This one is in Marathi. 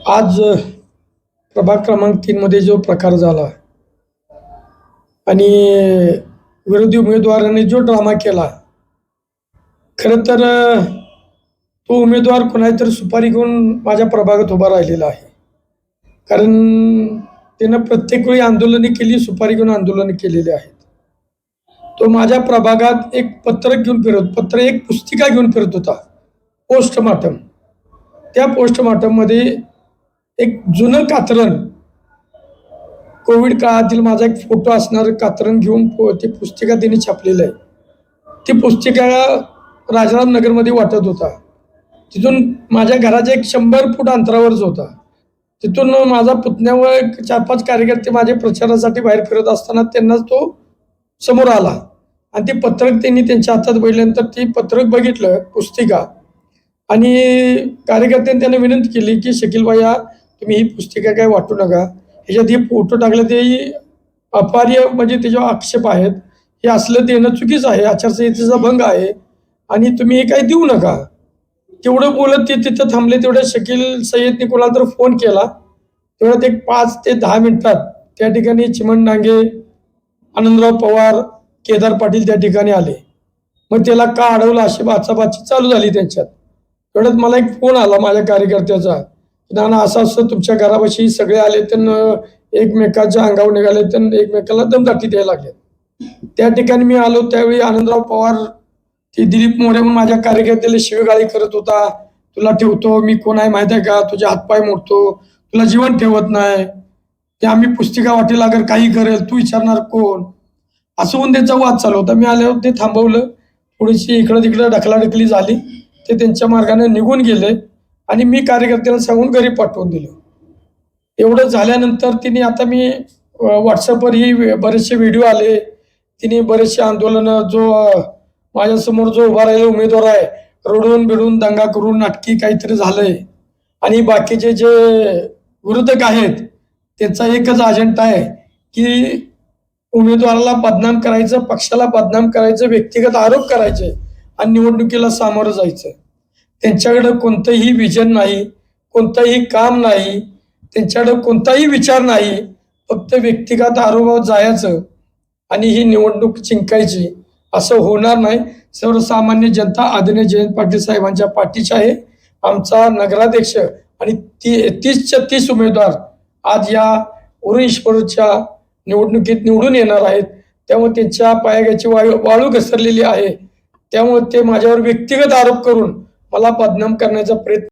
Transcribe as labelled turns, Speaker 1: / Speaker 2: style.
Speaker 1: आज प्रभाग क्रमांक 3 मध्ये जो प्रकार झाला आणि विरोधी उमेदवारांनी जो ड्रामा केला, खरं तर तो उमेदवार कोणातरी सुपारी घेऊन माझ्या प्रभागात उभा राहिलेला आहे. कारण त्यानं प्रत्येक वेळी आंदोलने केली, सुपारी घेऊन आंदोलनं केलेली आहेत. तो माझ्या प्रभागात एक एक पुस्तिका घेऊन फिरत होता, पोस्टमार्टम. त्या पोस्टमार्टममध्ये एक जुनं कात्रण, कोविड काळातील माझा एक फोटो असणारं कात्रण घेऊन ती पुस्तिका त्यांनी छापलेलं आहे. ती पुस्तिका राजारामनगरमध्ये वाटत होता. तिथून माझ्या घराच्या एक 100 फूट अंतरावरच होता. तिथून माझा पुतण्या 4-5 कार्यकर्ते माझे प्रचारासाठी बाहेर फिरत असताना त्यांनाच तो समोर आला आणि ते पत्रक त्यांनी त्यांच्या हातात बघितल्यानंतर ती पत्रक बघितलं, पुस्तिका, आणि कार्यकर्त्यांनी त्यांना विनंती केली की शकील भैया, तुम्ही ही पुस्तिका काय वाटू नका. ह्याच्यात हे फोटो टाकले ते अपहार्य, म्हणजे त्याच्यावर आक्षेप आहेत. हे असलं देणं चुकीचं आहे, आचारसंहितेचा भंग आहे आणि तुम्ही हे काही देऊ नका. तेवढं बोलत ते तिथं थांबले. तेवढ्या शकील सय्यदने कोणाला तर फोन केला. तेवढ्यात एक 5 ते 10 मिनिटात त्या ठिकाणी चिमण डांगे, आनंदराव पवार, केदार पाटील त्या ठिकाणी आले. मग त्याला का अडवलं अशी बाचाबाची चालू झाली त्यांच्यात. तेवढ्यात मला एक फोन आला माझ्या कार्यकर्त्याचा, नाना असं असं तुमच्या घरापाशी सगळे आले तर एकमेकाच्या अंगावर निघाले तर एकमेकाला दमदाटी द्यायला लागले. त्या ठिकाणी मी आलो. त्यावेळी आनंदराव पवार, ती दिलीप मोरे म्हणून माझ्या कार्यकर्त्याला शिवीगाळी करत होता. तुला ठेवतो, मी कोण आहे माहिती आहे का, तुझे हातपाय मोडतो, तुला जीवन ठेवत नाही, ते आम्ही पुस्तिका वाटेल अगर काही करेल, तू विचारणार कोण, असं होऊन त्यांचा वाद चालू होता. मी आल्यावर ते थांबवलं. थोडीशी इकडं तिकडं ढकलाढकली झाली. ते त्यांच्या मार्गाने निघून गेले आणि मी कार्यकर्त्याला सांगून घरी पाठवून दिलं. एवढं झाल्यानंतर तिने, आता मी व्हॉट्सअपवरही बरेचसे व्हिडिओ आले, तिने बरेचसे आंदोलनं, माझ्यासमोर जो उभा राहिलेला उमेदवार आहे, रडून बिडून दंगा करून नाटकी काहीतरी झालंय आणि बाकीचे जे विरोधक आहेत त्यांचा एकच अजेंडा आहे की उमेदवाराला बदनाम करायचं, पक्षाला बदनाम करायचं, व्यक्तिगत आरोप करायचे आणि निवडणुकीला सामोरं जायचं. त्यांच्याकडं कोणतंही विजन नाही, कोणतंही काम नाही, त्यांच्याकडं कोणताही विचार नाही. फक्त व्यक्तिगत आरोपावर जायचं आणि ही निवडणूक जिंकायची. असं होणार नाही. सर्वसामान्य जनता आदरणीय जयंत पाटील साहेबांच्या पाठीशी आहे. आमचा नगराध्यक्ष आणि 30च्या 30 उमेदवार आज या उरणईश्वरच्या निवडणुकीत निवडून येणार आहेत. त्यामुळे त्यांच्या पायाची वाळू घसरलेली आहे. त्यामुळे ते माझ्यावर व्यक्तिगत आरोप करून मला बदनाम करण्याचा प्रयत्न